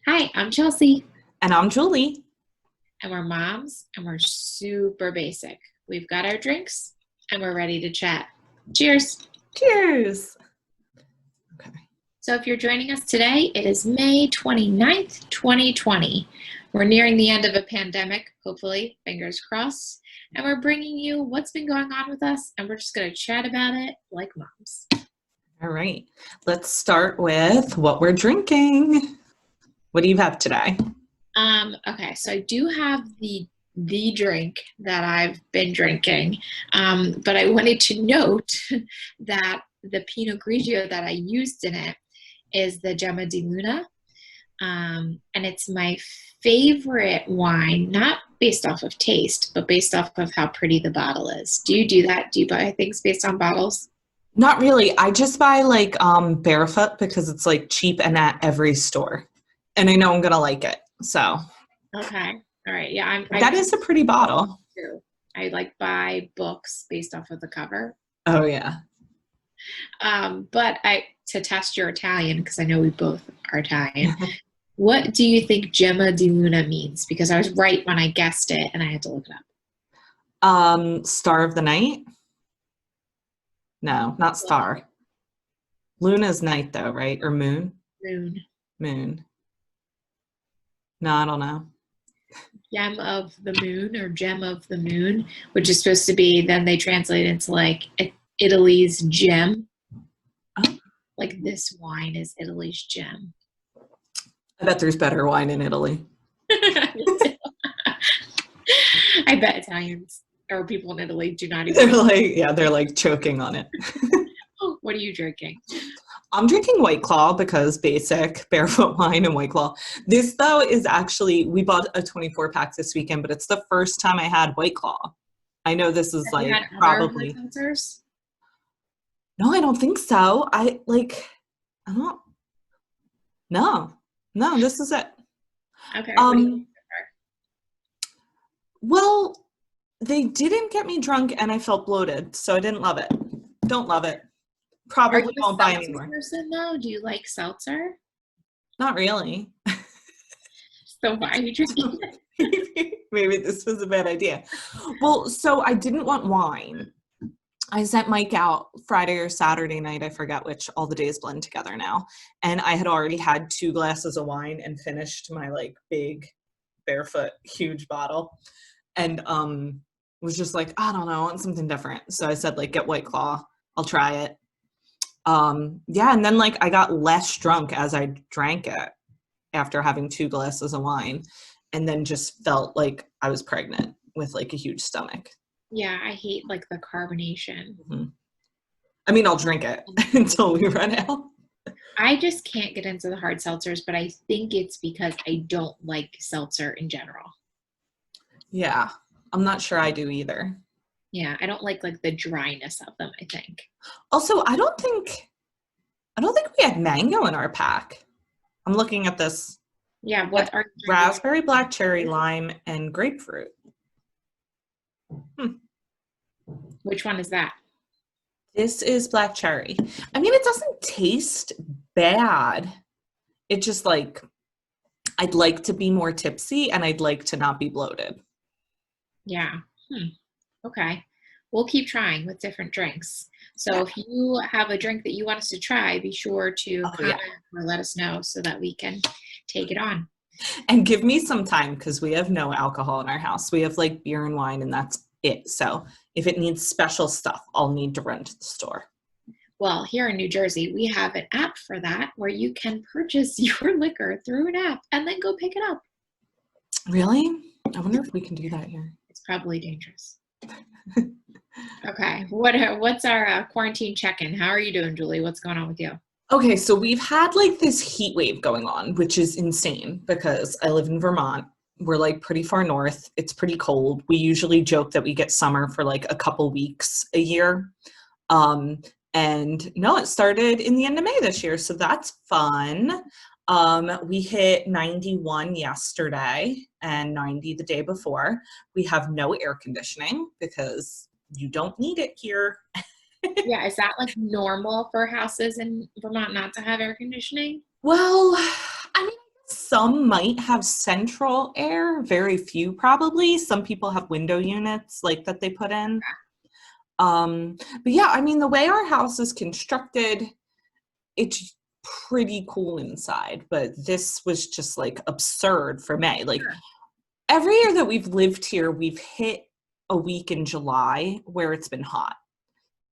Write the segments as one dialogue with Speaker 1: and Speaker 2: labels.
Speaker 1: Hi, I'm Chelsea,
Speaker 2: And I'm Julie.
Speaker 1: and we're moms, and we're super basic. We've got our drinks, and we're ready to chat. Cheers.
Speaker 2: Cheers. Okay.
Speaker 1: So, if you're joining us today, it is May 29th, 2020. We're nearing the end of a pandemic, hopefully, fingers crossed, and we're bringing you what's been going on with us, and we're just going to chat about it like moms.
Speaker 2: All right. Let's start with what we're drinking. What do you have today?
Speaker 1: Okay, so I do have the drink that I've been drinking, but I wanted to note that the Pinot Grigio that I used in it is the Gemma di Luna, and it's my favorite wine, not based off of taste, but based off of how pretty the bottle is. Do you do that? Do you buy things based on bottles?
Speaker 2: Not really. I just buy like Barefoot because it's like cheap and at every store. And I know I'm gonna like it. So
Speaker 1: Okay, all right, yeah, I
Speaker 2: that is a pretty bottle.
Speaker 1: do. I like buy books based off of the cover.
Speaker 2: Oh yeah.
Speaker 1: But to test your Italian, because I know we both are Italian, what do you think Gemma di Luna means? Because I was right when I guessed it and I had to look it up.
Speaker 2: Star of the Night? No, not
Speaker 1: Well,
Speaker 2: star. Luna's night though, right? Or moon?
Speaker 1: moon.
Speaker 2: Moon. No, I don't know.
Speaker 1: Gem of the moon or gem of the moon, which is supposed to be, then they translate into like Italy's gem.
Speaker 2: Oh,
Speaker 1: Like this wine is Italy's gem.
Speaker 2: I bet there's better wine in Italy.
Speaker 1: I bet Italians or people in Italy do not
Speaker 2: They're
Speaker 1: even.
Speaker 2: like, yeah, they're like choking on it.
Speaker 1: Oh, what are you drinking?
Speaker 2: I'm drinking White Claw because basic barefoot wine and White Claw. This though is actually, we bought a 24 pack this weekend, but it's the first time I had White Claw. I know this is
Speaker 1: Have you
Speaker 2: like
Speaker 1: had other hard
Speaker 2: probably,
Speaker 1: seltzers?
Speaker 2: no, I don't think so. I don't, no, no, this is it.
Speaker 1: Okay, what do you
Speaker 2: Um, well, they didn't get me drunk and I felt bloated, so I didn't love it. Don't love it.
Speaker 1: Are you
Speaker 2: Probably
Speaker 1: a
Speaker 2: won't buy
Speaker 1: seltzer
Speaker 2: anymore.
Speaker 1: person though? Do you like seltzer?
Speaker 2: Not really.
Speaker 1: So why are you drinking it?
Speaker 2: Maybe this was a bad idea. Well, so I didn't want wine. I sent Mike out Friday or Saturday night, I forget which, all the days blend together now. And I had already had 2 glasses of wine and finished my like big barefoot huge bottle. And was just like, I don't know, I want something different. So I said, like, get White Claw. I'll try it. Yeah, and then like I got less drunk as I drank it after having 2 glasses of wine, and then just felt like I was pregnant with like a huge stomach.
Speaker 1: Yeah, I hate like the carbonation.
Speaker 2: Hmm. I mean, I'll drink it until we run out.
Speaker 1: I just can't get into the hard seltzers, but I think it's because I don't like seltzer in general.
Speaker 2: Yeah, I'm not sure I do either.
Speaker 1: Yeah, I don't like the dryness of them, I think.
Speaker 2: Also, I don't think we had mango in our pack. I'm looking at this.
Speaker 1: Yeah,
Speaker 2: We have
Speaker 1: what are you drinking?
Speaker 2: raspberry, black cherry, lime, and grapefruit. Hmm.
Speaker 1: Which one is that?
Speaker 2: This is black cherry. I mean, it doesn't taste bad. It just like, I'd like to be more tipsy and I'd like to not be bloated.
Speaker 1: Yeah. Hmm. Okay. We'll keep trying with different drinks. So
Speaker 2: Yeah.
Speaker 1: if you have a drink that you want us to try, be sure to
Speaker 2: Oh
Speaker 1: comment
Speaker 2: yeah.
Speaker 1: or let us know so that we can take it on.
Speaker 2: And give me some time because we have no alcohol in our house. We have like beer and wine and that's it. So if it needs special stuff, I'll need to run to the store.
Speaker 1: Well, here in New Jersey, we have an app for that where you can purchase your liquor through an app and then go pick it up.
Speaker 2: Really? I wonder if we can do that here.
Speaker 1: It's probably dangerous. Okay. What's our quarantine check-in? How are you doing, Julie? What's going on with you?
Speaker 2: Okay, so we've had like this heat wave going on, which is insane because I live in Vermont. We're like pretty far north. It's pretty cold. We usually joke that we get summer for like a couple weeks a year. Um, and no, it started in the end of May this year, so that's fun. We hit 91 yesterday and 90 the day before. We have no air conditioning because you don't need it here.
Speaker 1: Yeah, is that like normal for houses in Vermont not to have air conditioning?
Speaker 2: Well, I mean, some might have central air, very few probably. Some people have window units like that they put in. But yeah, I mean, the way our house is constructed, it's pretty cool inside, but this was just like absurd for May. Like every year that we've lived here, we've hit a week in July where it's been hot.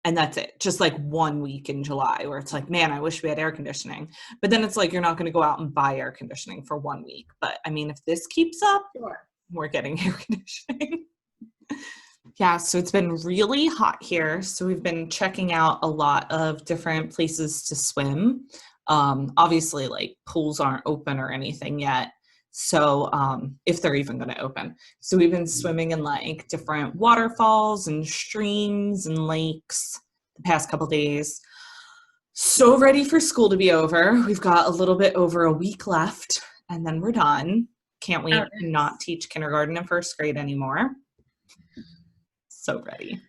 Speaker 2: And that's it. Just like 1 week in July where it's like, man, I wish we had air conditioning. But then it's like, you're not going to go out and buy air conditioning for 1 week. But I mean, if this keeps up, we're getting air conditioning. Yeah, so it's been really hot here. So we've been checking out a lot of different places to swim. Obviously, like pools aren't open or anything yet. So if they're even going to open. So we've been swimming in like different waterfalls and streams and lakes the past couple days. So ready for school to be over. We've got a little bit over a week left and then we're done. Can't wait to not teach kindergarten and first grade anymore. So ready.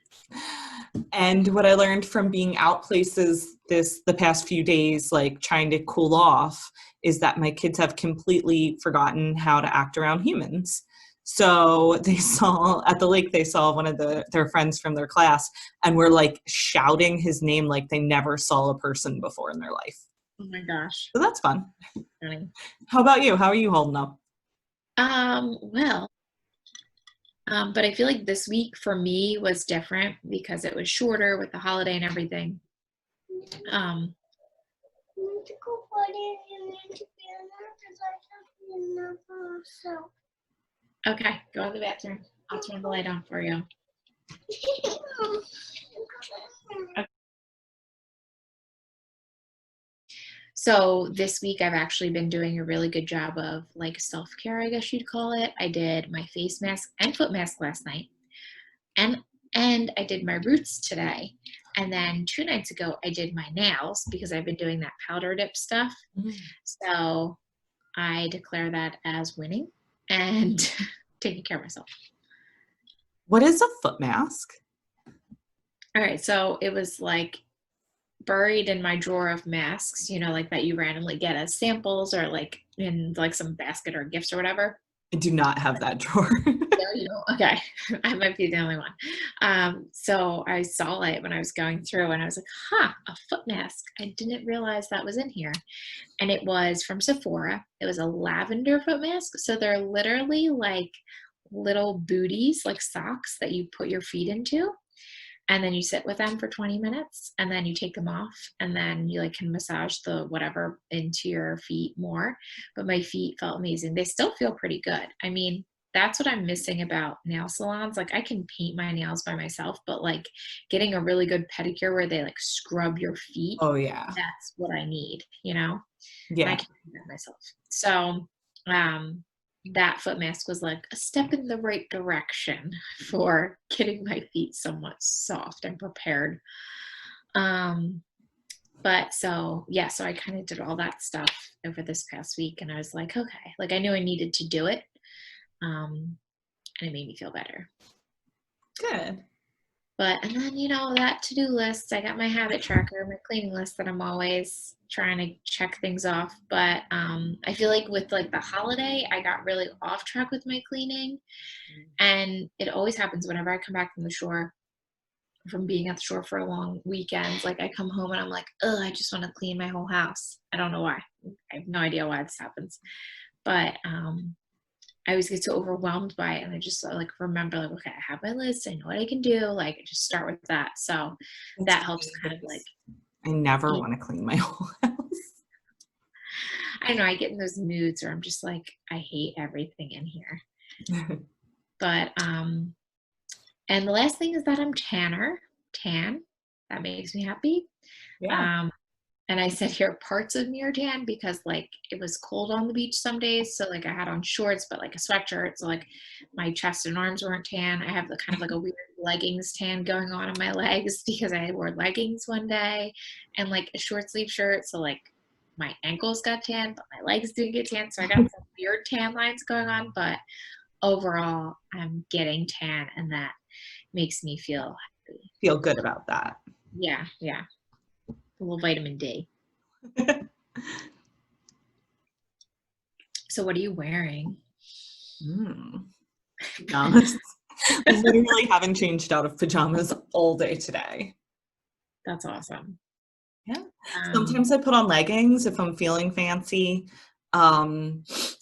Speaker 2: And what I learned from being out places the past few days, like trying to cool off, is that my kids have completely forgotten how to act around humans. So they saw at the lake, they saw one of their friends from their class and were like shouting his name like they never saw a person before in their life.
Speaker 1: Oh my gosh.
Speaker 2: So that's fun.
Speaker 1: Funny.
Speaker 2: How about you? How are you holding up?
Speaker 1: But I feel like this week for me was different because it was shorter with the holiday and everything. Okay, go to the bathroom. I'll turn the light on for you. Okay. So this week I've actually been doing a really good job of like self-care, I guess you'd call it. I did my face mask and foot mask last night. And I did my roots today. And then 2 nights ago I did my nails because I've been doing that powder dip stuff. So I declare that as winning and taking care of myself.
Speaker 2: What is a foot mask?
Speaker 1: All right, so it was like buried in my drawer of masks, you know, like that you randomly get as samples or like in like some basket or gifts or whatever.
Speaker 2: I do not have that drawer.
Speaker 1: You know, okay, I might be the only one. So I saw it when I was going through and I was like, a foot mask. I didn't realize that was in here. And it was from Sephora. It was a lavender foot mask. So they're literally like little booties, like socks that you put your feet into. And then you sit with them for 20 minutes and then you take them off and then you like can massage the whatever into your feet more. But my feet felt amazing. They still feel pretty good. I mean, that's what I'm missing about nail salons. Like I can paint my nails by myself, but like getting a really good pedicure where they like scrub your feet.
Speaker 2: Oh yeah.
Speaker 1: That's what I need, you know?
Speaker 2: Yeah.
Speaker 1: And I can do that myself. So, that foot mask was like a step in the right direction for getting my feet somewhat soft and prepared. But so I kind of did all that stuff over this past week and I was like, okay, like I knew I needed to do it. And it made me feel better.
Speaker 2: Good.
Speaker 1: But, and then, you know, that to-do list, I got my habit tracker, my cleaning list that I'm always trying to check things off. But I feel like with like the holiday, I got really off track with my cleaning. And it always happens whenever I come back from the shore, from being at the shore for a long weekend. Like I come home and I'm like, I just want to clean my whole house. I don't know why. I have no idea why this happens. But I always get so overwhelmed by it and I just like remember like, okay, I have my list, I know what I can do, like just start with that. So that helps kind of like
Speaker 2: I never want to clean my whole house.
Speaker 1: I don't know, I get in those moods where I'm just like, I hate everything in here. But and the last thing is that I'm tan. That makes me happy.
Speaker 2: Yeah.
Speaker 1: And I said here parts of me are tan because like it was cold on the beach some days. So like I had on shorts, but like a sweatshirt. So like my chest and arms weren't tan. I have the kind of like a weird leggings tan going on my legs because I wore leggings one day and like a short sleeve shirt. So like my ankles got tan, but my legs didn't get tan. So I got some weird tan lines going on. But overall, I'm getting tan and that makes me feel happy.
Speaker 2: Feel good about that.
Speaker 1: Yeah. A little vitamin D. So what are you wearing?
Speaker 2: Pajamas. I literally haven't changed out of pajamas all day today.
Speaker 1: That's awesome.
Speaker 2: Yeah. Sometimes I put on leggings if I'm feeling fancy. I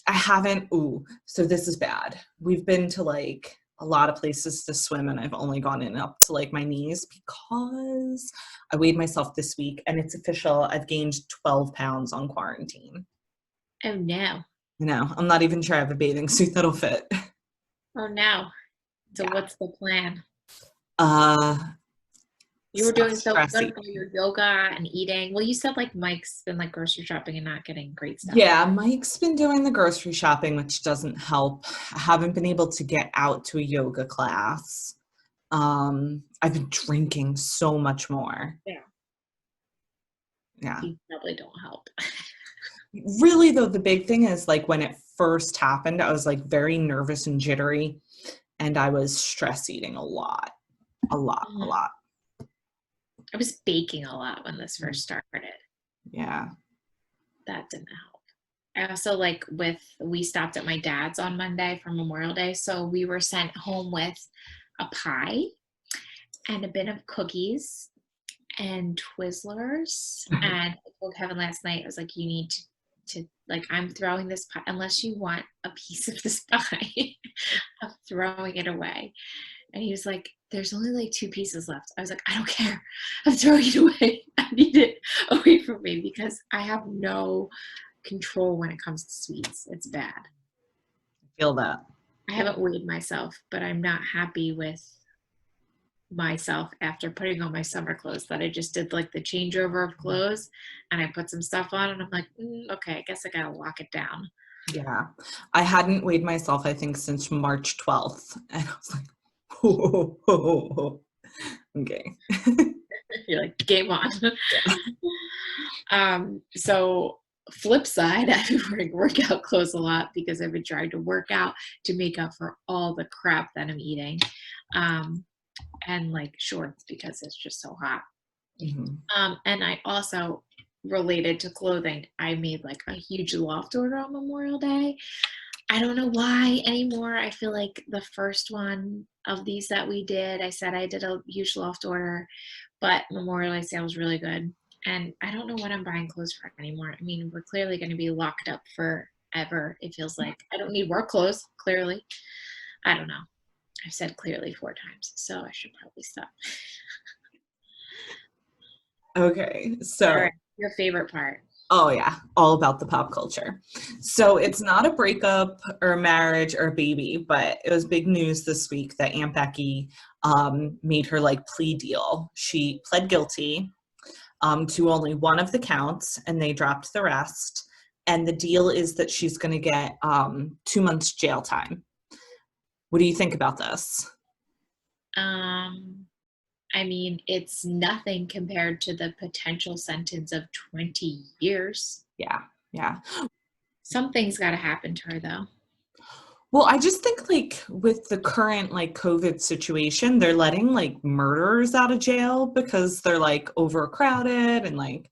Speaker 2: haven't, so this is bad. We've been to like a lot of places to swim and I've only gone in up to like my knees because I weighed myself this week and it's official. I've gained 12 pounds on quarantine.
Speaker 1: Oh no.
Speaker 2: No, I'm not even sure I have a bathing suit that'll fit.
Speaker 1: Oh no. So
Speaker 2: Yeah.
Speaker 1: what's the plan?
Speaker 2: Uh,
Speaker 1: You were doing so
Speaker 2: stress
Speaker 1: good for your yoga and eating. Well, you said like Mike's been like grocery shopping and not getting great stuff.
Speaker 2: Yeah, Mike's been doing the grocery shopping, which doesn't help. I haven't been able to get out to a yoga class. I've been drinking so much more.
Speaker 1: Yeah.
Speaker 2: Yeah.
Speaker 1: You probably don't help.
Speaker 2: Really, though, the big thing is like when it first happened, I was like very nervous and jittery, and I was stress eating a lot. A lot.
Speaker 1: I was baking a lot when this first started.
Speaker 2: Yeah.
Speaker 1: That didn't help. I also we stopped at my dad's on Monday for Memorial Day. So we were sent home with a pie and a bin of cookies and Twizzlers. And I told Kevin last night, I was like, you need to like, I'm throwing this pie, unless you want a piece of this pie, I'm throwing it away. And he was like, there's only like 2 pieces left. I was like, I don't care. I'm throwing it away. I need it away from me because I have no control when it comes to sweets. It's bad.
Speaker 2: I feel that.
Speaker 1: I haven't weighed myself, but I'm not happy with myself after putting on my summer clothes that I just did like the changeover of clothes and I put some stuff on and I'm like, okay, I guess I gotta lock it down.
Speaker 2: Yeah. I hadn't weighed myself, I think, since March 12th. And I was like, oh. Okay.
Speaker 1: You're like, game on. So flip side, I've been wearing workout clothes a lot because I've been trying to work out to make up for all the crap that I'm eating. And like shorts because it's just so hot. And I also, related to clothing, I made like a huge loft order on Memorial Day. I don't know why anymore. I feel like the first one of these that we did, I said I did a huge loft order, but Memorial Day sale was really good. And I don't know what I'm buying clothes for anymore. I mean, we're clearly going to be locked up forever. It feels like I don't need work clothes, clearly. I don't know. I've said clearly 4 times, so I should probably stop.
Speaker 2: Okay, so.
Speaker 1: All right, your favorite part.
Speaker 2: Oh yeah, all about the pop culture. So it's not a breakup or a marriage or a baby, but it was big news this week that Aunt Becky made her like plea deal. She pled guilty to only one of the counts and they dropped the rest. And the deal is that she's going to get 2 months jail time. What do you think about this?
Speaker 1: I mean, it's nothing compared to the potential sentence of 20 years.
Speaker 2: Yeah.
Speaker 1: Something's got to happen to her, though.
Speaker 2: Well, I just think like with the current like COVID situation, they're letting like murderers out of jail because they're like overcrowded and like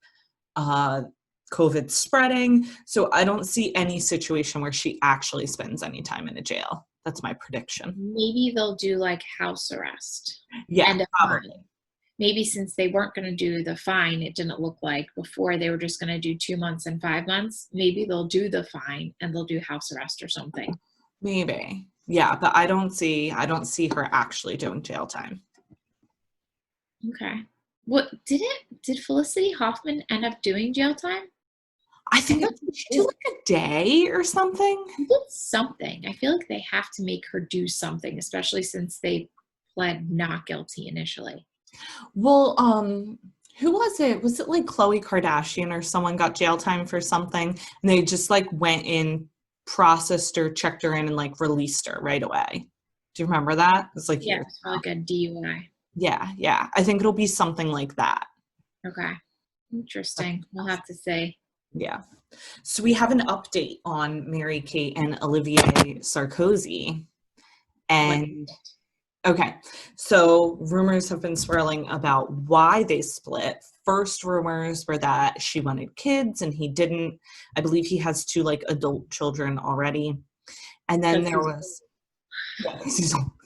Speaker 2: COVID spreading. So I don't see any situation where she actually spends any time in a jail. That's my prediction.
Speaker 1: Maybe they'll do like house arrest.
Speaker 2: Yeah,
Speaker 1: and
Speaker 2: probably.
Speaker 1: Maybe since they weren't going to do the fine, it didn't look like before they were just going to do 2 months and 5 months. Maybe they'll do the fine and they'll do house arrest or something.
Speaker 2: Maybe. Yeah, but I don't see her actually doing jail time.
Speaker 1: Okay. What did Felicity Hoffman end up doing jail time?
Speaker 2: I think she did like a day or something.
Speaker 1: She did something. I feel like they have to make her do something, especially since they pled not guilty initially.
Speaker 2: Well, who was it? Was it like Khloe Kardashian or someone got jail time for something and they just like went in, processed her, checked her in and like released her right away? Do you remember that? It was like
Speaker 1: yeah, it's like a DUI.
Speaker 2: Yeah. I think it'll be something like that.
Speaker 1: Okay. Interesting. We'll have to see.
Speaker 2: Yeah. So we have an update on Mary-Kate and Olivier Sarkozy. And Okay, so rumors have been swirling about why they split. First rumors were that she wanted kids and he didn't. I believe he has 2 like adult children already. And then
Speaker 1: Because
Speaker 2: there was, yeah,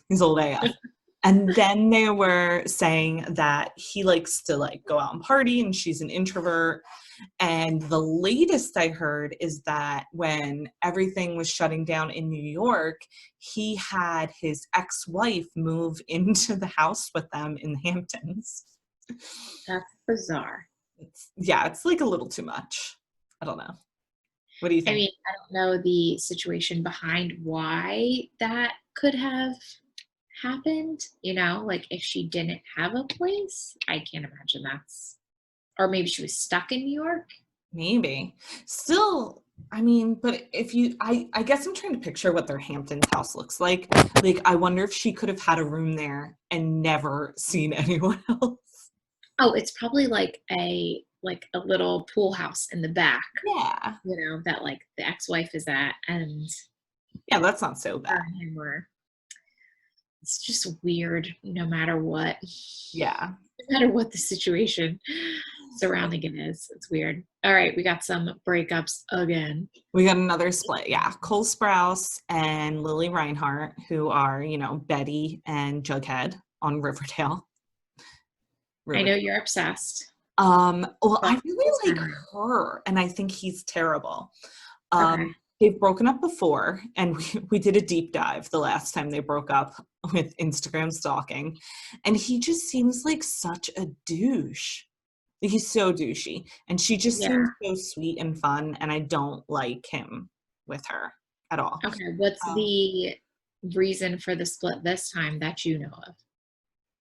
Speaker 2: he's old AF. And then they were saying that he likes to like go out and party and she's an introvert. And the latest I heard is that when everything was shutting down in New York, he had his ex-wife move into the house with them in the Hamptons.
Speaker 1: that's bizarre.
Speaker 2: It's like a little too much. I don't know. What do you
Speaker 1: I
Speaker 2: think?
Speaker 1: mean, I don't know the situation behind why that could have happened, like if she didn't have a place, I can't imagine or maybe she was stuck in New York.
Speaker 2: Maybe. Still, I mean, but if you, I guess I'm trying to picture what their Hamptons house looks like. Like, I wonder if she could have had a room there and never seen anyone else.
Speaker 1: Oh, it's probably like a little pool house in the back,
Speaker 2: Yeah.
Speaker 1: that like the ex-wife is at, and
Speaker 2: Yeah, that's not so bad.
Speaker 1: him were. It's just weird, no matter what.
Speaker 2: Yeah.
Speaker 1: No matter what the situation surrounding it is. It's weird. All right, we got some breakups again.
Speaker 2: We got another split. Yeah. Cole Sprouse and Lily Reinhart, who are, Betty and Jughead on Riverdale.
Speaker 1: I know you're obsessed.
Speaker 2: Well, I
Speaker 1: But
Speaker 2: really like her, and I think he's terrible.
Speaker 1: okay.
Speaker 2: They've broken up before, and we did a deep dive the last time they broke up with Instagram stalking, and he just seems like such a douche. He's so douchey, and she just seems so sweet and fun, and I don't like him with her at all.
Speaker 1: Okay, what's the reason for the split this time that you know of?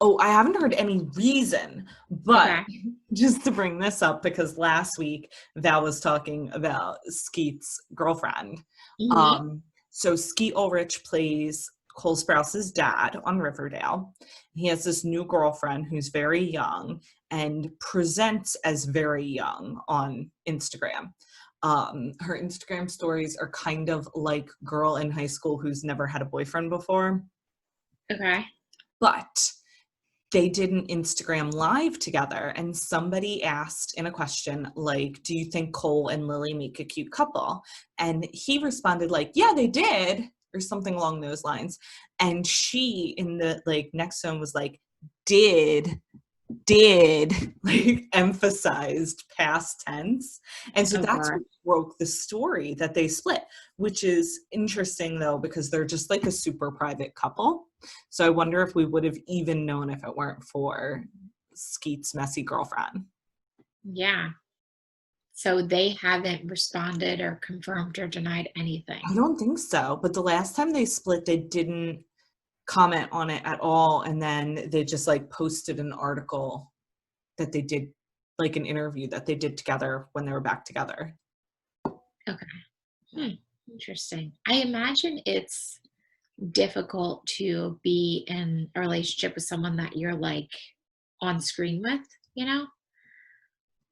Speaker 2: Oh, I haven't heard any reason, but
Speaker 1: Okay.
Speaker 2: just to bring this up, because last week Val was talking about Skeet's girlfriend.
Speaker 1: Mm-hmm.
Speaker 2: So Skeet Ulrich plays Cole Sprouse's dad on Riverdale. He has this new girlfriend who's very young and presents as very young on Instagram. Her Instagram stories are kind of like girl in high school who's never had a boyfriend before.
Speaker 1: Okay.
Speaker 2: But they did an Instagram live together, and somebody asked in a question, like, do you think Cole and Lily make a cute couple? And he responded like, yeah, they did, or something along those lines. And she in the next one was like, did like emphasized past tense. And so that's what broke the story that they split, which is interesting though, because they're just like a super private couple. So I wonder if we would have even known if it weren't for Skeet's messy girlfriend.
Speaker 1: Yeah. So they haven't responded or confirmed or denied anything.
Speaker 2: I don't think so. But the last time they split, they didn't comment on it at all. And then they just posted an article that they did, like an interview that they did together when they were back together.
Speaker 1: Okay. Interesting. I imagine it's difficult to be in a relationship with someone that you're on screen with,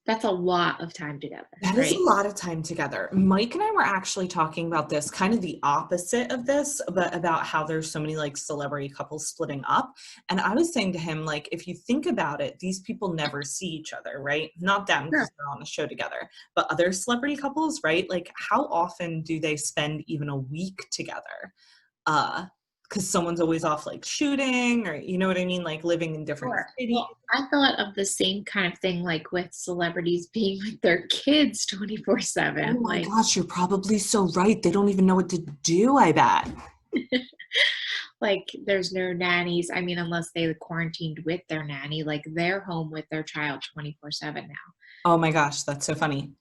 Speaker 1: That's a lot of time together.
Speaker 2: That is a lot of time together. Mike and I were actually talking about this, kind of the opposite of this, but about how there's so many celebrity couples splitting up. And I was saying to him, if you think about it, these people never see each other, right? Not them because they're on a show together, but other celebrity couples, right? How often do they spend even a week together? Because someone's always off shooting, or you know what I mean, living in different cities.
Speaker 1: Well, I thought of the same kind of thing with celebrities being with their kids 24/7.
Speaker 2: Oh my gosh, you're probably so right. They don't even know what to do, I bet.
Speaker 1: There's no nannies. I mean, unless they quarantined with their nanny, they're home with their child 24/7 now.
Speaker 2: Oh my gosh, that's so funny.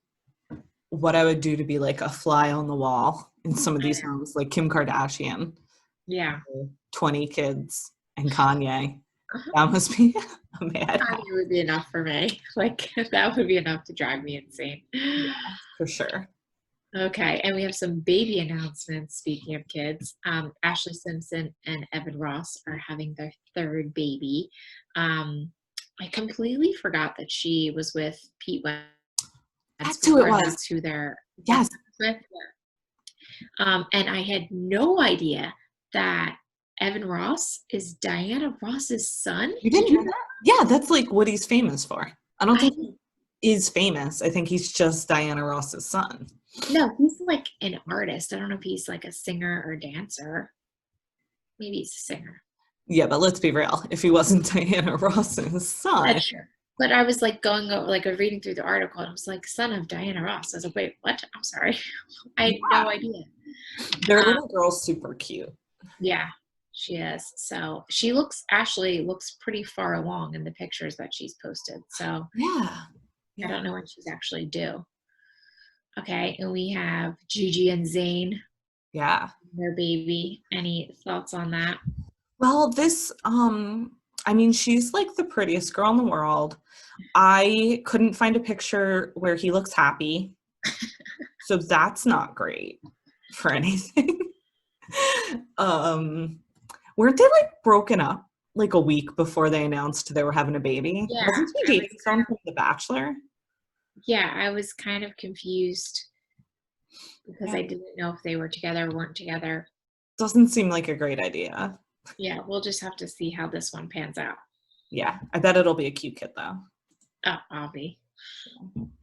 Speaker 2: What I would do to be a fly on the wall in some of these homes, like Kim Kardashian.
Speaker 1: Yeah.
Speaker 2: 20 kids and Kanye. That must be a mad.
Speaker 1: Kanye would be enough for me. That would be enough to drive me insane.
Speaker 2: Yeah, for sure.
Speaker 1: Okay, and we have some baby announcements. Speaking of kids, Ashlee Simpson and Evan Ross are having their third baby. I completely forgot that she was with Pete Wentz.
Speaker 2: That's who it was.
Speaker 1: That's who they're
Speaker 2: yes
Speaker 1: with. And I had no idea that Evan Ross is Diana Ross's son.
Speaker 2: You didn't know that? Yeah, that's like what he's famous for. I don't think
Speaker 1: I
Speaker 2: he is famous. I think he's just Diana Ross's son.
Speaker 1: No, he's like an artist. I don't know if he's like a singer or dancer. Maybe he's a singer.
Speaker 2: Yeah, but let's be real. If he wasn't Diana Ross's son.
Speaker 1: That's true. But I was like going over, like reading through the article, and I was like, son of Diana Ross. I was like, wait, what? I'm sorry. I had no idea.
Speaker 2: Their little girl's super cute.
Speaker 1: Yeah, she is. So Ashlee looks pretty far along in the pictures that she's posted. So
Speaker 2: Yeah.
Speaker 1: I don't know when she's actually due. Okay, and we have Gigi and Zayne.
Speaker 2: Yeah.
Speaker 1: Their baby. Any thoughts on that?
Speaker 2: Well, this, I mean, she's like the prettiest girl in the world. I couldn't find a picture where he looks happy. So that's not great for anything. Weren't they like broken up like a week before they announced they were having a baby?
Speaker 1: Yeah.
Speaker 2: Wasn't he dating someone from The Bachelor?
Speaker 1: Yeah, I was kind of confused because I didn't know if they were together or weren't together.
Speaker 2: Doesn't seem like a great idea.
Speaker 1: Yeah, we'll just have to see how this one pans out.
Speaker 2: Yeah, I bet it'll be a cute kid though.
Speaker 1: Oh, I'll be.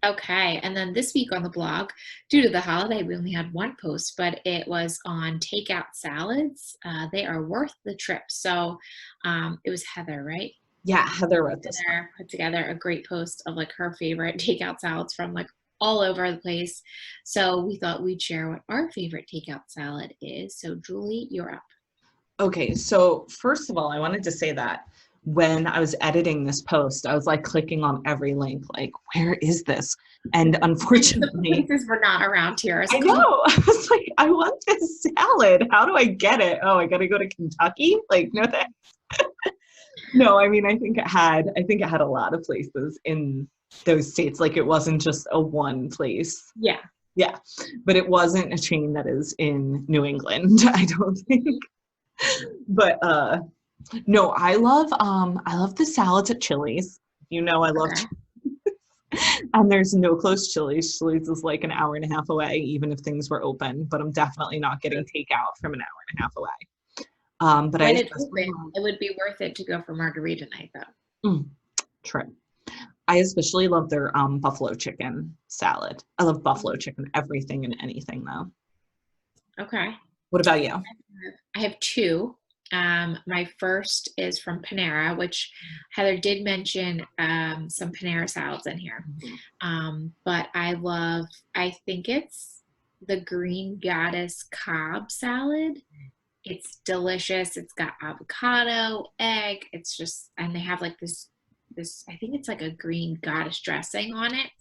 Speaker 1: Okay, and then this week on the blog, due to the holiday, we only had one post, but it was on takeout salads. They are worth the trip. So it was Heather, right?
Speaker 2: Yeah, Heather wrote this.
Speaker 1: Heather put together a great post of like her favorite takeout salads from like all over the place. So we thought we'd share what our favorite takeout salad is. So Julie, you're up.
Speaker 2: Okay, so first of all, I wanted to say that when I was editing this post, I was like clicking on every link, like, where is this? And unfortunately,
Speaker 1: The places were not around here.
Speaker 2: I know. I was like, I want this salad. How do I get it? Oh, I gotta go to Kentucky? Like, no thanks. No, I mean, I think it had a lot of places in those states. Like, it wasn't just a one place.
Speaker 1: Yeah.
Speaker 2: Yeah, but it wasn't a chain that is in New England, I don't think. But no, I love the salads at Chili's. You know, I love Chili's. And there's no close Chili's. Chili's is like an hour and a half away, even if things were open. But I'm definitely not getting takeout from an hour and a half away. But
Speaker 1: when it's open, it would be worth it to go for margarita night, though.
Speaker 2: True. I especially love their buffalo chicken salad. I love buffalo chicken, everything and anything, though.
Speaker 1: Okay.
Speaker 2: What about you?
Speaker 1: I have two. My first is from Panera, which Heather did mention some Panera salads in here. But I think it's the Green Goddess Cobb salad. It's delicious. It's got avocado, egg. It's just, and they have like this, I think it's like a Green Goddess dressing on it.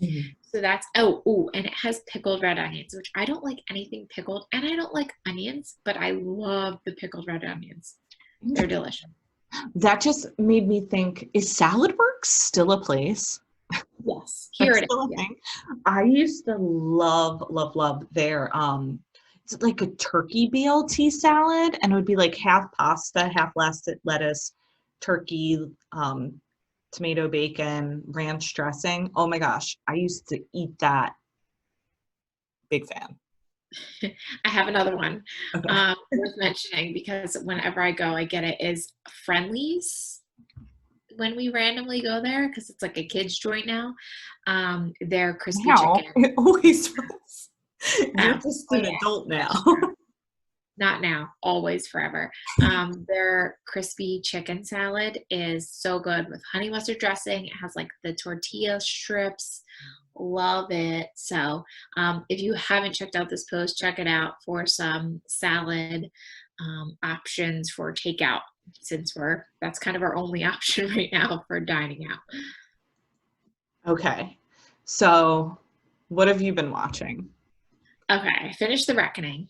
Speaker 1: So that's, and it has pickled red onions, which I don't like anything pickled, and I don't like onions, but I love the pickled red onions. They're delicious.
Speaker 2: That just made me think, is Salad Works still a place?
Speaker 1: Yes, here it is.
Speaker 2: Yeah. I used to love their it's like a turkey BLT salad, and it would be like half pasta, half lettuce, turkey, tomato, bacon, ranch dressing. Oh my gosh, I used to eat that. Big fan.
Speaker 1: I have another one
Speaker 2: Okay.
Speaker 1: worth mentioning because whenever I go, I get it, is Friendly's. When we randomly go there, because it's like a kid's joint now, they're crispy chicken.
Speaker 2: It always was. You're just an adult now.
Speaker 1: Not now, always, forever. Their crispy chicken salad is so good with honey mustard dressing. It has like the tortilla strips. Love it. So if you haven't checked out this post, check it out for some salad options for takeout, since that's kind of our only option right now for dining out.
Speaker 2: Okay. So what have you been watching?
Speaker 1: Okay, I finished The Reckoning.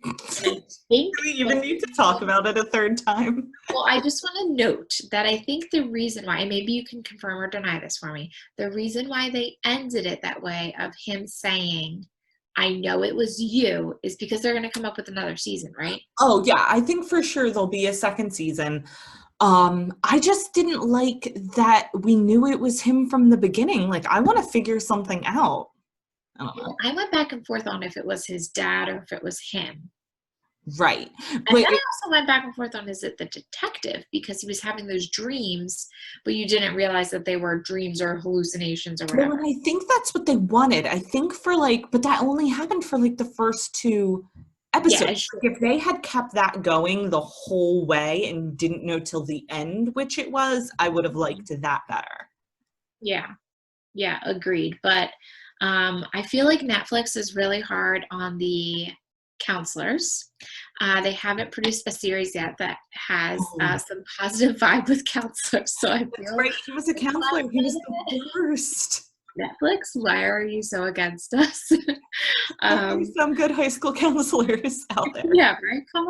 Speaker 2: Do we even need to talk about it a third time?
Speaker 1: Well, I just want to note that I think the reason why, and maybe you can confirm or deny this for me, the reason why they ended it that way of him saying, I know it was you, is because they're going to come up with another season, right?
Speaker 2: Oh, yeah. I think for sure there'll be a second season. I just didn't like that we knew it was him from the beginning. Like, I want to figure something out. I don't know.
Speaker 1: I went back and forth on if it was his dad or if it was him.
Speaker 2: Right.
Speaker 1: And
Speaker 2: But
Speaker 1: then I also went back and forth on, is it the detective? Because he was having those dreams, but you didn't realize that they were dreams or hallucinations or
Speaker 2: well,
Speaker 1: whatever.
Speaker 2: and I think that's what they wanted. I think for like, but that only happened for like the first 2
Speaker 1: Yeah,
Speaker 2: episodes.
Speaker 1: sure.
Speaker 2: If they had kept that going the whole way and didn't know till the end which it was, I would have liked that better.
Speaker 1: Yeah. Yeah, agreed. But I feel like Netflix is really hard on the counselors. They haven't produced a series yet that has
Speaker 2: Oh,
Speaker 1: some positive vibe with counselors. So I
Speaker 2: that's
Speaker 1: feel
Speaker 2: right. He was a counselor. He was the worst.
Speaker 1: Netflix, why are you so against us?
Speaker 2: There's
Speaker 1: um,
Speaker 2: some good high school counselors out there.
Speaker 1: yeah, right. Come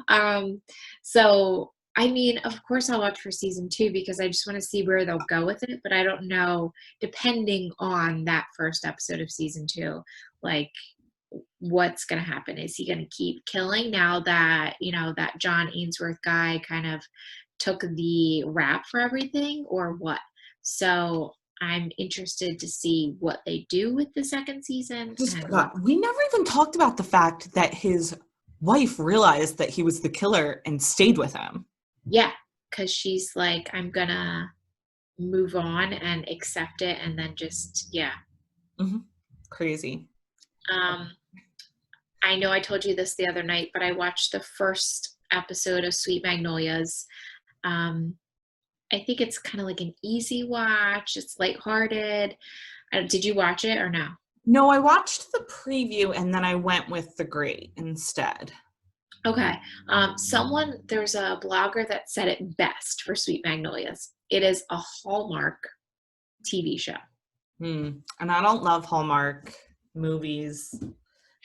Speaker 1: on. So I mean, of course, I'll watch for season 2 because I just want to see where they'll go with it. But I don't know, depending on that first episode of season 2, like what's going to happen. Is he going to keep killing now that, that John Ainsworth guy kind of took the rap for everything, or what? So I'm interested to see what they do with the second season.
Speaker 2: Just
Speaker 1: And
Speaker 2: forgot. We never even talked about the fact that his wife realized that he was the killer and stayed with him.
Speaker 1: yeah, because she's like, I'm gonna move on and accept it, and then just, yeah.
Speaker 2: Mm-hmm. Crazy.
Speaker 1: um I know I told you this the other night, but I watched the first episode of Sweet Magnolias. um I think it's kind of like an easy watch. It's lighthearted. Did you watch it or no?
Speaker 2: No, I watched the preview and then I went with The Great instead.
Speaker 1: Okay. There's a blogger that said it best for Sweet Magnolias. It is a Hallmark TV show.
Speaker 2: And I don't love Hallmark movies,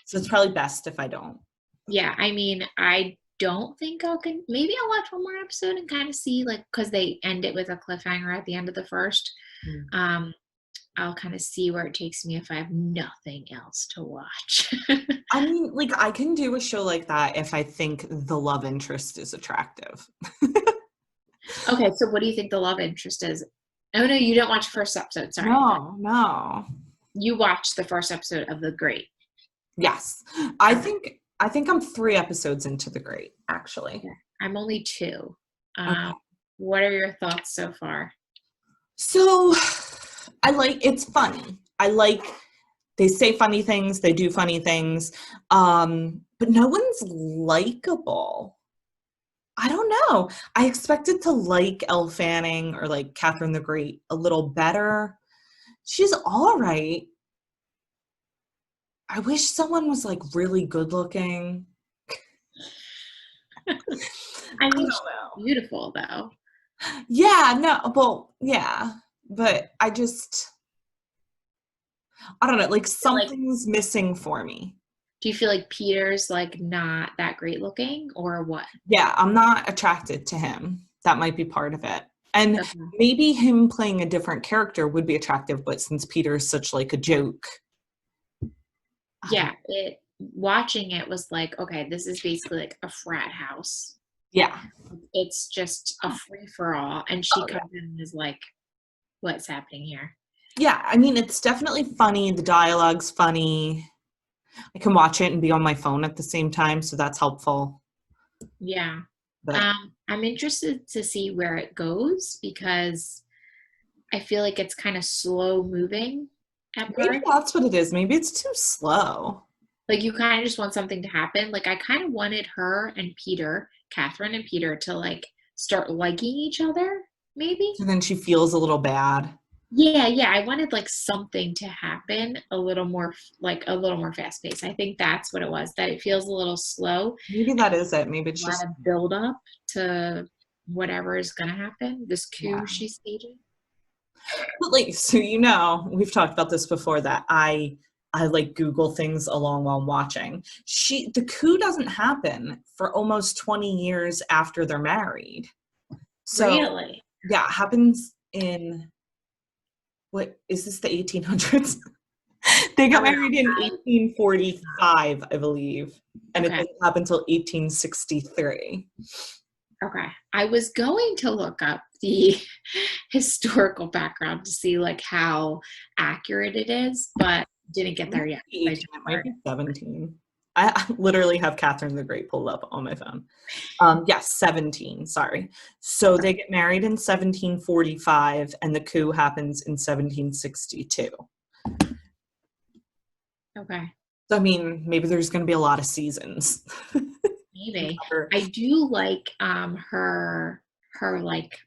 Speaker 2: so it's probably best if I don't.
Speaker 1: Yeah, I mean, I don't think maybe I'll watch one more episode and kind of see, like, because they end it with a cliffhanger at the end of the first.
Speaker 2: Mm.
Speaker 1: Um, I'll kind of see where it takes me if I have nothing else to watch.
Speaker 2: I mean, like, I can do a show like that if I think the love interest is attractive.
Speaker 1: Okay, so what do you think the love interest is? Oh no, you didn't watch the first episode. Sorry.
Speaker 2: No.
Speaker 1: You watched the first episode of The Great.
Speaker 2: Yes. I think I'm 3 episodes into The Great, actually.
Speaker 1: Okay. I'm only 2.
Speaker 2: Okay.
Speaker 1: What are your thoughts so far?
Speaker 2: So it's funny. They say funny things, they do funny things, but no one's likable. I don't know. I expected to like Elle Fanning or like Catherine the Great a little better. She's all right. I wish someone was like really good looking.
Speaker 1: I
Speaker 2: don't
Speaker 1: mean, she's
Speaker 2: know.
Speaker 1: beautiful though.
Speaker 2: Yeah, no, well, yeah, but I don't know, like
Speaker 1: Like,
Speaker 2: something's missing for me.
Speaker 1: do you feel like Peter's like not that great looking, or what?
Speaker 2: Yeah, I'm not attracted to him. That might be part of it. And
Speaker 1: Okay.
Speaker 2: maybe him playing a different character would be attractive, but since Peter's such like a joke.
Speaker 1: Yeah, watching it was like, okay, this is basically like a frat house.
Speaker 2: Yeah.
Speaker 1: It's just a free for all, and she
Speaker 2: Oh, yeah.
Speaker 1: comes in and is like, what's happening here?
Speaker 2: Yeah, I mean, it's definitely funny. The dialogue's funny. I can watch it and be on my phone at the same time, so that's helpful.
Speaker 1: Yeah.
Speaker 2: But
Speaker 1: I'm interested to see where it goes because I feel like it's kind of slow moving at
Speaker 2: maybe
Speaker 1: parts.
Speaker 2: that's what it is. Maybe it's too slow.
Speaker 1: Like, you kind of just want something to happen. Like, I kind of wanted her and Peter, Catherine and Peter, to like start liking each other, maybe.
Speaker 2: And then she feels a little bad.
Speaker 1: Yeah. I wanted like something to happen a little more fast paced. I think that's what it was. That it feels a little slow.
Speaker 2: Maybe that is it. Maybe it's
Speaker 1: A lot
Speaker 2: just
Speaker 1: of build up to whatever is gonna happen. This coup
Speaker 2: yeah.
Speaker 1: she's staging.
Speaker 2: But like, so we've talked about this before that I like Google things along while watching. The coup doesn't happen for almost 20 years after they're married. So
Speaker 1: Really?
Speaker 2: yeah, it happens in what is this, the 1800s? They got married in 1845, I believe, and it didn't happen until 1863.
Speaker 1: Okay. I was going to look up the historical background to see like how accurate it is, but didn't get there yet.
Speaker 2: It might be 17. I literally have Catherine the Great pulled up on my phone. Yes, 17, sorry. So they get married in 1745 and the coup happens in 1762.
Speaker 1: Okay.
Speaker 2: So, I mean, maybe there's going to be a lot of seasons.
Speaker 1: Maybe. I do like her like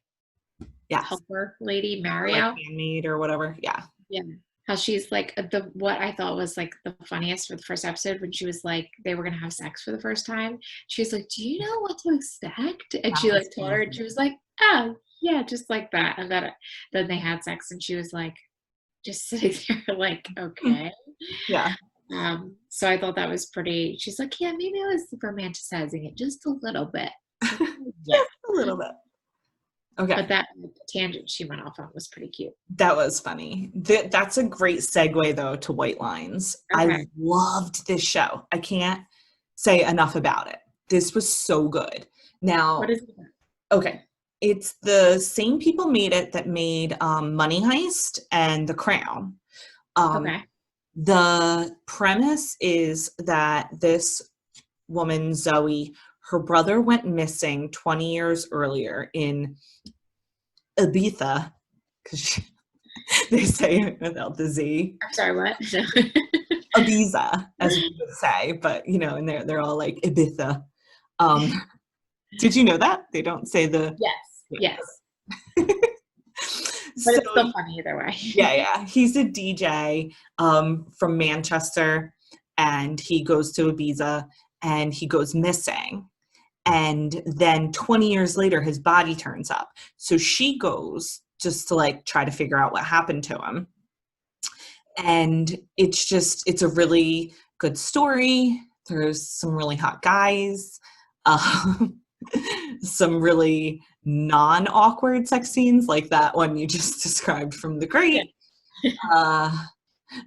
Speaker 2: Yes.
Speaker 1: helper lady, Mario.
Speaker 2: Like handmaid or whatever. Yeah.
Speaker 1: Yeah. How she's like what I thought was like the funniest for the first episode when she was like they were gonna have sex for the first time. She was like, "Do you know what to expect?" And she like told her, and she was like, "Oh yeah, just like that." And then they had sex, and she was like, just sitting there like, okay.
Speaker 2: Yeah.
Speaker 1: So I thought that was pretty. She's like, "Yeah, maybe I was romanticizing it just a little bit." Like, yeah,
Speaker 2: a little bit. Okay.
Speaker 1: But that tangent she went off on was pretty cute.
Speaker 2: That was funny. That's a great segue, though, to White Lines. Okay. I loved this show. I can't say enough about it. This was so good. Now,
Speaker 1: what is it?
Speaker 2: Okay. It's the same people made it that made Money Heist and The Crown.
Speaker 1: Okay.
Speaker 2: The premise is that this woman, Zoe, her brother went missing 20 years earlier in Ibiza, because they say it without the Z.
Speaker 1: I'm sorry, what?
Speaker 2: Ibiza, as we would say, but and they're all like Ibiza. Did you know that? They don't say the
Speaker 1: yes. But it's still funny either way.
Speaker 2: Yeah. He's a DJ from Manchester, and he goes to Ibiza, and he goes missing. And then 20 years later, his body turns up. So she goes just to like try to figure out what happened to him. And it's a really good story. There's some really hot guys, some really non-awkward sex scenes like that one you just described from The Great. Yeah.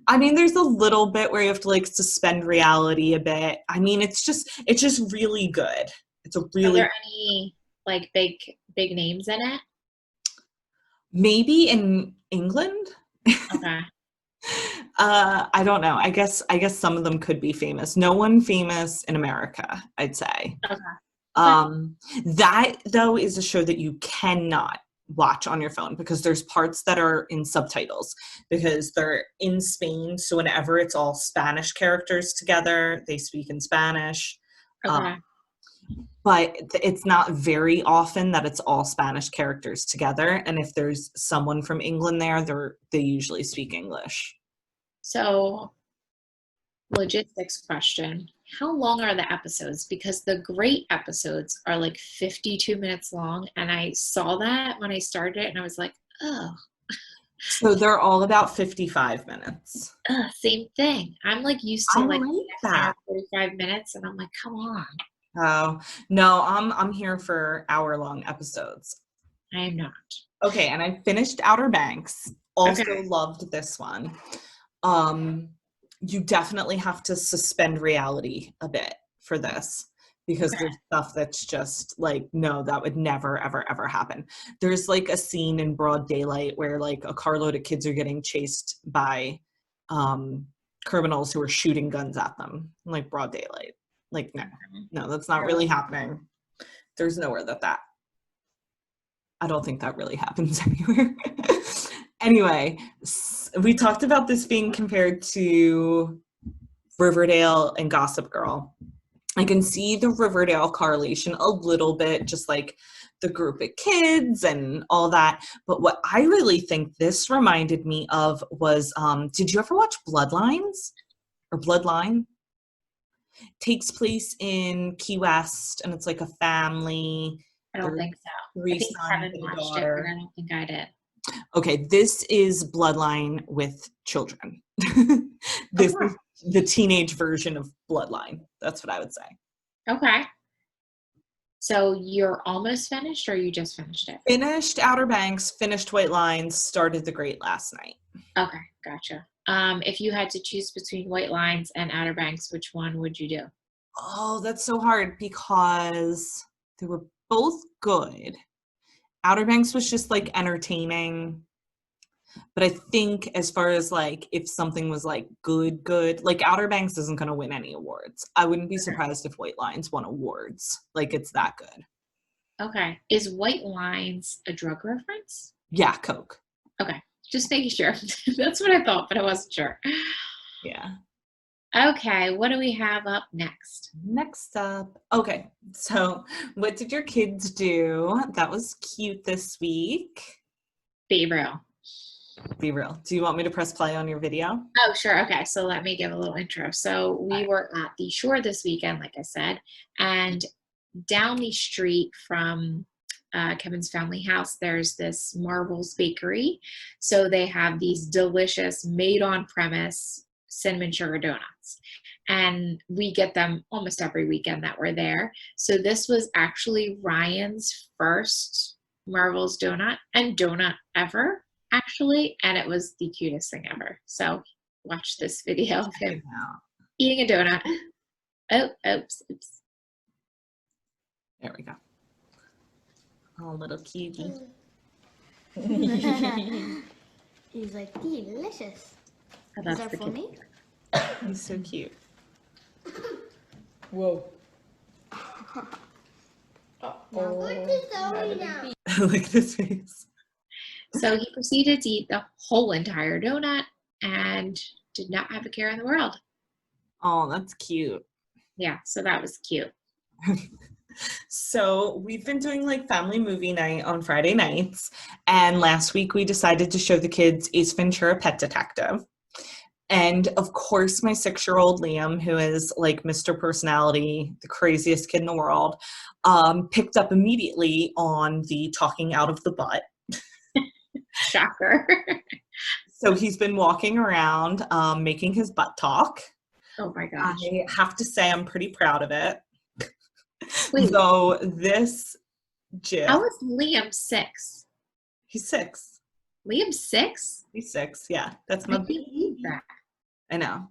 Speaker 2: I mean, there's a little bit where you have to like suspend reality a bit. I mean, it's just really good. It's a really.
Speaker 1: Are there any like big names in it?
Speaker 2: Maybe in England.
Speaker 1: Okay.
Speaker 2: I don't know. I guess some of them could be famous. No one famous in America, I'd say.
Speaker 1: Okay.
Speaker 2: That though is a show that you cannot watch on your phone because there's parts that are in subtitles because they're in Spain. So whenever it's all Spanish characters together, they speak in Spanish.
Speaker 1: Okay.
Speaker 2: But it's not very often that it's all Spanish characters together. And if there's someone from England there, they usually speak English.
Speaker 1: So, logistics question. How long are the episodes? Because the great episodes are like 52 minutes long. And I saw that when I started it and I was like, oh.
Speaker 2: So they're all about 55 minutes.
Speaker 1: Same thing. I'm like used to like 45 minutes and I'm like, come on.
Speaker 2: Oh, no, I'm here for hour-long episodes.
Speaker 1: I am not.
Speaker 2: Okay, and I finished Outer Banks. Also loved this one. You definitely have to suspend reality a bit for this because there's stuff that's just like, no, that would never, ever, ever happen. There's like a scene in broad daylight where like a carload of kids are getting chased by criminals who are shooting guns at them in like broad daylight. Like, no, that's not really happening. There's nowhere that I don't think that really happens anywhere. Anyway, we talked about this being compared to Riverdale and Gossip Girl. I can see the Riverdale correlation a little bit, just like the group of kids and all that. But what I really think this reminded me of was, did you ever watch Bloodlines or Bloodline? Takes place in Key West, and it's like a family.
Speaker 1: I don't think so.
Speaker 2: I
Speaker 1: think Kevin watched it, but I don't think I did.
Speaker 2: Okay, this is Bloodline with children. This is the teenage version of Bloodline. That's what I would say.
Speaker 1: Okay. So you're almost finished, or you just finished it?
Speaker 2: Finished Outer Banks, finished White Lines, started The Great last night.
Speaker 1: Okay, gotcha. If you had to choose between White Lines and Outer Banks, which one would you do?
Speaker 2: Oh, that's so hard because they were both good. Outer Banks was just like entertaining. But I think as far as like if something was like good, like Outer Banks isn't going to win any awards. I wouldn't be surprised if White Lines won awards. Like it's that good.
Speaker 1: Okay. Is White Lines a drug reference?
Speaker 2: Yeah, Coke.
Speaker 1: Okay. Just making sure. That's what I thought, but I wasn't sure.
Speaker 2: Yeah.
Speaker 1: Okay. What do we have up next?
Speaker 2: Next up. Okay. So what did your kids do? That was cute this week.
Speaker 1: Be real.
Speaker 2: Be real. Do you want me to press play on your video?
Speaker 1: Oh, sure. Okay. So let me give a little intro. So we were at the shore this weekend, like I said, and down the street from Kevin's family house, there's this Marvel's Bakery. So they have these delicious made on premise cinnamon sugar donuts. And we get them almost every weekend that we're there. So this was actually Ryan's first Marvel's donut and donut ever, actually. And it was the cutest thing ever. So watch this video of him eating a donut. Oh, oops.
Speaker 2: There we go. Oh, little cutie.
Speaker 3: He's like, delicious.
Speaker 1: Oh,
Speaker 3: Is
Speaker 1: that's
Speaker 3: that
Speaker 1: the
Speaker 3: for
Speaker 1: kid.
Speaker 3: me?
Speaker 2: He's so cute.
Speaker 4: Whoa.
Speaker 3: Look at this Zoe now.
Speaker 2: Look at his face.
Speaker 1: So he proceeded to eat the whole entire donut and did not have a care in the world.
Speaker 2: Oh, that's cute.
Speaker 1: Yeah, so that was cute.
Speaker 2: So we've been doing like family movie night on Friday nights, and last week we decided to show the kids Ace Ventura: Pet Detective. And of course, my 6-year-old Liam, who is like Mr. Personality, the craziest kid in the world, picked up immediately on the talking out of the butt.
Speaker 1: Shocker.
Speaker 2: So he's been walking around making his butt talk.
Speaker 1: Oh my gosh.
Speaker 2: I have to say I'm pretty proud of it.
Speaker 1: Wait.
Speaker 2: Though this GIF,
Speaker 1: How is Liam 6?
Speaker 2: he's 6.
Speaker 1: Liam 6?
Speaker 2: He's 6, yeah. That's
Speaker 1: I
Speaker 2: my
Speaker 1: can't believe that.
Speaker 2: I know.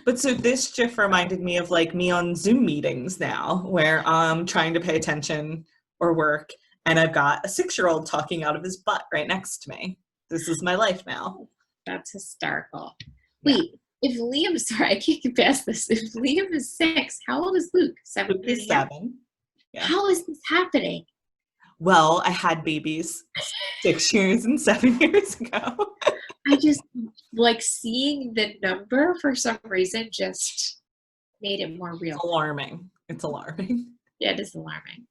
Speaker 2: But so this GIF reminded me of like me on Zoom meetings now where I'm trying to pay attention or work and I've got a 6-year-old talking out of his butt right next to me. This is my life now.
Speaker 1: That's hysterical.
Speaker 2: Yeah.
Speaker 1: Wait, if Liam, sorry, I can't get past this. If Liam is 6, how old is Luke? 7?
Speaker 2: Luke is 7. Yeah.
Speaker 1: How is this happening?
Speaker 2: Well, I had babies 6 years and 7 years ago.
Speaker 1: I just, like, seeing the number for some reason just made it more real.
Speaker 2: It's alarming. It's alarming.
Speaker 1: Yeah, it is alarming.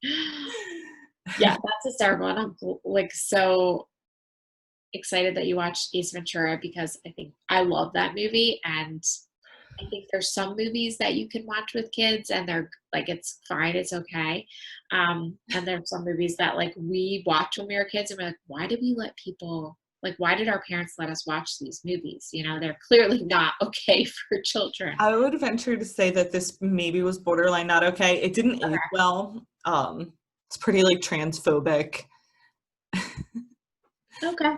Speaker 1: Yeah, that's hysterical. And I'm like so excited that you watched Ace Ventura because I think I love that movie. And I think there's some movies that you can watch with kids and they're like, it's fine, it's okay. And there's some movies that like we watch when we were kids and we're like, why did we let people, like, why did our parents let us watch these movies? You know, they're clearly not okay for children.
Speaker 2: I would venture to say that this maybe was borderline not okay. It didn't age well. It's pretty like transphobic.
Speaker 1: Okay.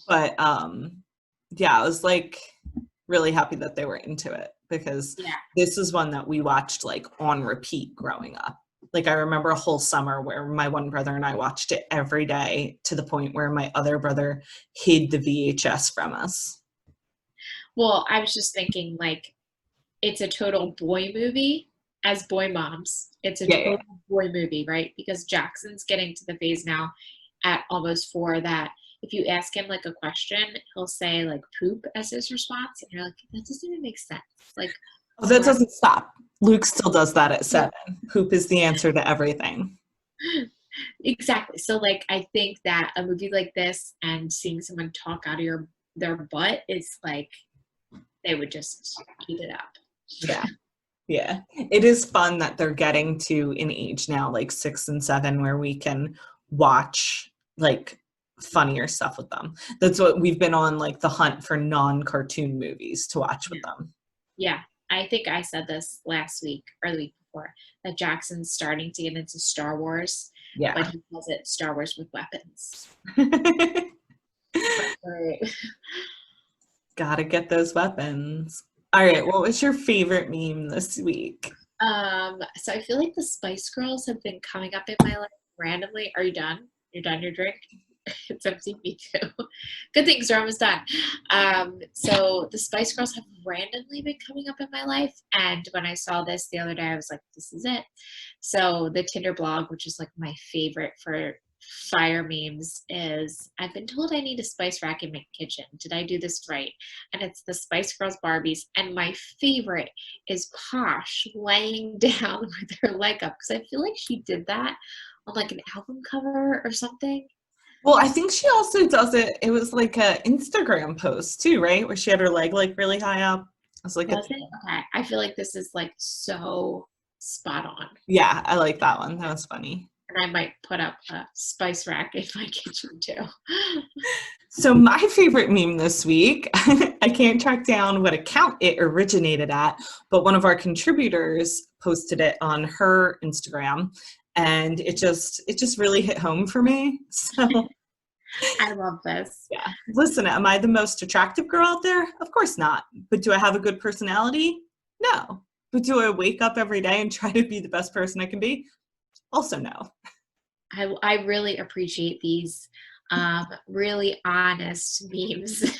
Speaker 2: But yeah, I was like really happy that they were into it because this is one that we watched like on repeat growing up. Like I remember a whole summer where my one brother and I watched it every day to the point where my other brother hid the VHS from us.
Speaker 1: Well, I was just thinking like it's a total boy movie as boy moms. It's a total boy movie, right? Because Jackson's getting to the phase now at almost 4 that if you ask him like a question, he'll say like poop as his response. And you're like, that doesn't even make sense. Like,
Speaker 2: oh, that doesn't stop. Luke still does that at 7. Poop is the answer to everything.
Speaker 1: Exactly. So like, I think that a movie like this and seeing someone talk out of their butt is like, they would just eat it up.
Speaker 2: Yeah. Yeah. It is fun that they're getting to an age now, like 6 and 7, where we can watch like funnier stuff with them. That's what we've been on, like the hunt for non-cartoon movies to watch with them.
Speaker 1: Yeah. I think I said this last week or the week before that Jackson's starting to get into Star Wars.
Speaker 2: Yeah.
Speaker 1: But he calls it Star Wars with weapons. Right.
Speaker 2: Gotta get those weapons. All right, what was your favorite meme this week?
Speaker 1: So I feel like the Spice Girls have been coming up in my life randomly. Are you done? You're done your drink? It's empty. Me too. Good things are almost done. So the Spice Girls have randomly been coming up in my life, and when I saw this the other day, I was like, this is it. So the Tinder blog, which is like my favorite for fire memes, is I've been told I need a spice rack in my kitchen. Did I do this right? And it's the Spice Girls Barbies, and my favorite is Posh laying down with her leg up, because I feel like she did that on like an album cover or something.
Speaker 2: Well, I think she also does it. It was like a Instagram post too, right? Where she had her leg like really high up. It was like
Speaker 1: Does it? Okay. I feel like this is like so spot on.
Speaker 2: yeah, I like that one. That was funny.
Speaker 1: And I might put up a spice rack in my kitchen too.
Speaker 2: So my favorite meme this week, I can't track down what account it originated at, but one of our contributors posted it on her Instagram, and it just really hit home for me. So
Speaker 1: I love this.
Speaker 2: yeah. Listen, am I the most attractive girl out there? Of course not. But do I have a good personality? No. But do I wake up every day and try to be the best person I can be? Also no.
Speaker 1: I really appreciate these really honest memes.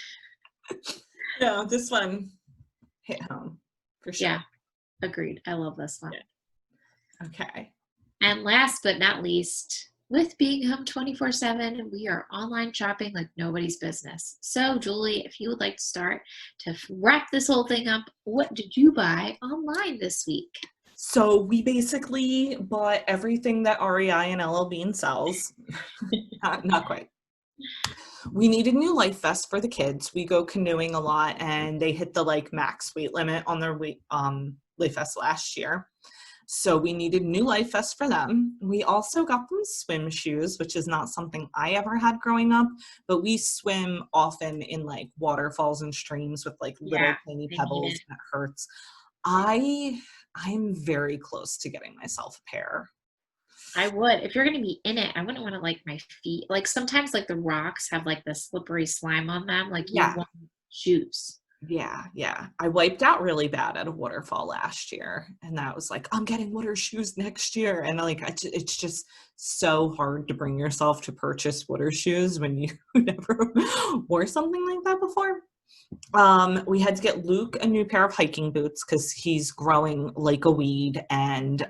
Speaker 2: No, this one hit home for sure.
Speaker 1: Yeah, agreed. I love this one.
Speaker 2: Yeah. Okay.
Speaker 1: And last but not least, with being home 24/7, we are online shopping like nobody's business. So, Julie, if you would like to start to wrap this whole thing up, what did you buy online this week?
Speaker 2: So we basically bought everything that REI and LL Bean sells. Not quite. We needed new life vests for the kids. We go canoeing a lot, and they hit the like max weight limit on their life vests last year. So we needed new life vests for them. We also got them swim shoes, which is not something I ever had growing up, but we swim often in like waterfalls and streams with like little tiny pebbles, and it hurts. I'm very close to getting myself a pair.
Speaker 1: I would. If you're going to be in it, I wouldn't want to like my feet. Like sometimes like the rocks have like the slippery slime on them. Like you want shoes.
Speaker 2: Yeah. I wiped out really bad at a waterfall last year, and that was like, I'm getting water shoes next year. And like, it's just so hard to bring yourself to purchase water shoes when you never wore something like that before. We had to get Luke a new pair of hiking boots because he's growing like a weed, and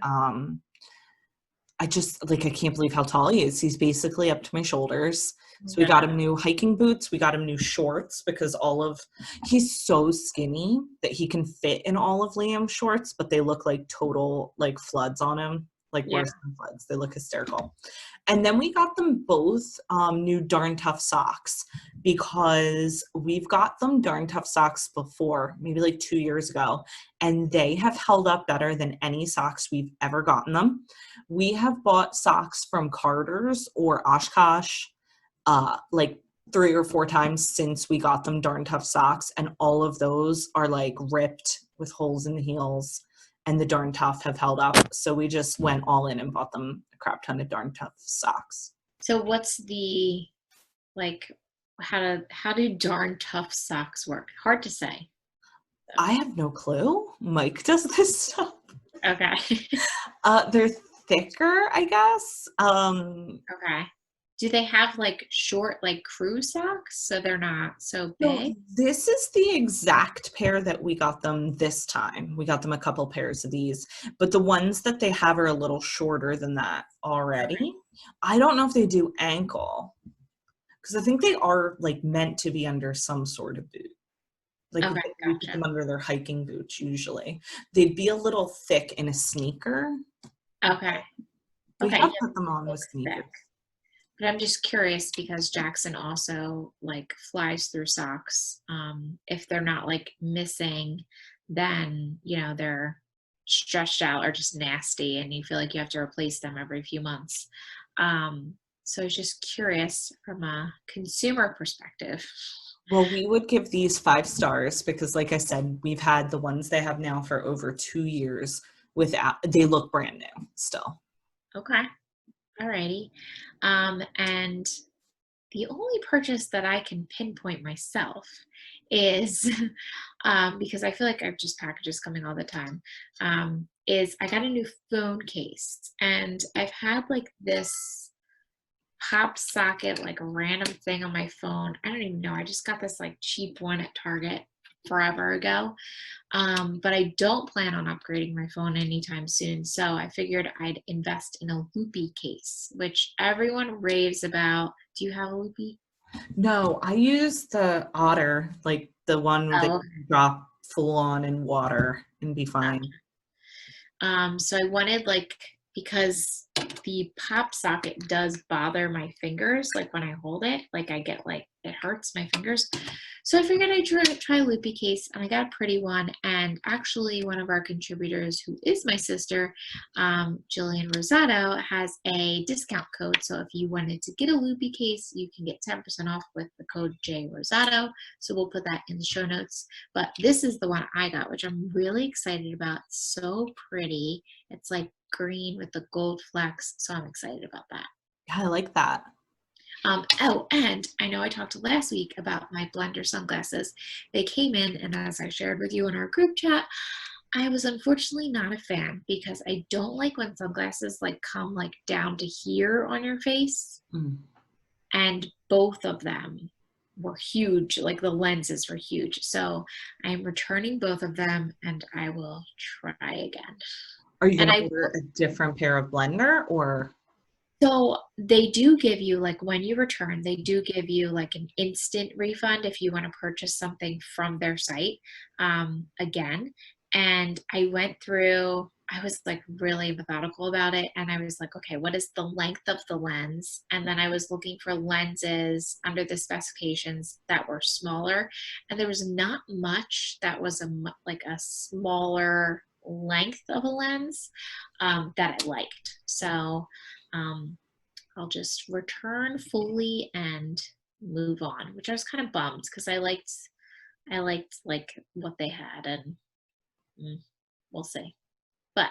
Speaker 2: I can't believe how tall he is. He's basically up to my shoulders. So we got him new hiking boots. We got him new shorts because he's so skinny that he can fit in all of Liam's shorts, but they look like total like floods on him, like worse than floods. They look hysterical. And then we got them both new Darn Tough socks because we've got them Darn Tough socks before, maybe like 2 years ago, and they have held up better than any socks we've ever gotten them. We have bought socks from Carter's or Oshkosh like 3 or 4 times since we got them Darn Tough socks, and all of those are like ripped with holes in the heels, and the Darn Tough have held up. So we just went all in and bought them a crap ton of Darn Tough socks.
Speaker 1: So what's the like how do Darn Tough socks work? Hard to say.
Speaker 2: I have no clue. Mike does this stuff.
Speaker 1: Okay.
Speaker 2: They're thicker, I guess.
Speaker 1: Okay. Do they have like short like crew socks so they're not so big?
Speaker 2: No, this is the exact pair that we got them this time. We got them a couple pairs of these, but the ones that they have are a little shorter than that already. Okay. I don't know if they do ankle, because I think they are like meant to be under some sort of boot. Like
Speaker 1: okay,
Speaker 2: we put them under their hiking boots usually. They'd be a little thick in a sneaker.
Speaker 1: Okay.
Speaker 2: We have put them on with sneakers.
Speaker 1: Thick. But I'm just curious because Jackson also like flies through socks. If they're not like missing, then they're stretched out or just nasty, and you feel like you have to replace them every few months. So I was just curious from a consumer perspective.
Speaker 2: Well, we would give these 5 stars because, like I said, we've had the ones they have now for over 2 years they look brand new still.
Speaker 1: Okay. Alrighty. And the only purchase that I can pinpoint myself is, because I feel like I've just packages coming all the time, is I got a new phone case, and I've had like this pop socket, like a random thing on my phone. I don't even know. I just got this like cheap one at Target forever ago. But I don't plan on upgrading my phone anytime soon. So I figured I'd invest in a loopy case, which everyone raves about. Do you have a loopy?
Speaker 2: No, I use the Otter, like the one that
Speaker 1: Oh,
Speaker 2: you drop full on in water and be fine.
Speaker 1: so I wanted because the pop socket does bother my fingers, like when I hold it, like I get it hurts my fingers. So I figured I'd try a loopy case, and I got a pretty one. And actually, one of our contributors, who is my sister, Jillian Rosado, has a discount code. So if you wanted to get a loopy case, you can get 10% off with the code JRosado. So we'll put that in the show notes. But this is the one I got, which I'm really excited about. So pretty. It's like green with the gold flecks. So I'm excited about that.
Speaker 2: Yeah, I like that.
Speaker 1: Oh, and I know I talked last week about my blender sunglasses. They came in, and as I shared with you in our group chat, I was unfortunately not a fan because I don't like when sunglasses come down to here on your face. And both of them were huge, like the lenses were huge. So I'm returning both of them, and I will try again.
Speaker 2: Are you going to order a different pair of blender, or?
Speaker 1: So they do give you, when you return, they do give you an instant refund if you want to purchase something from their site again. And I went through, I was really methodical about it. And I was like, okay, what is the length of the lens? And then I was looking for lenses under the specifications that were smaller. And there was not much that was a smaller length of a lens that I liked. So I'll just return fully and move on, which I was kind of bummed because I liked what they had, and we'll see. But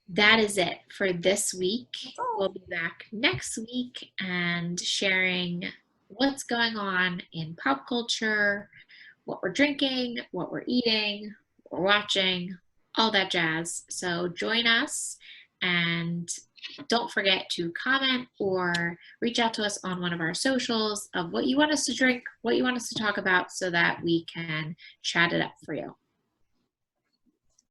Speaker 1: that is it for this week. We'll be back next week and sharing what's going on in pop culture, what we're drinking, what we're eating, what we're watching, all that jazz. So join us, and don't forget to comment or reach out to us on one of our socials of what you want us to drink, what you want us to talk about, so that we can chat it up for you.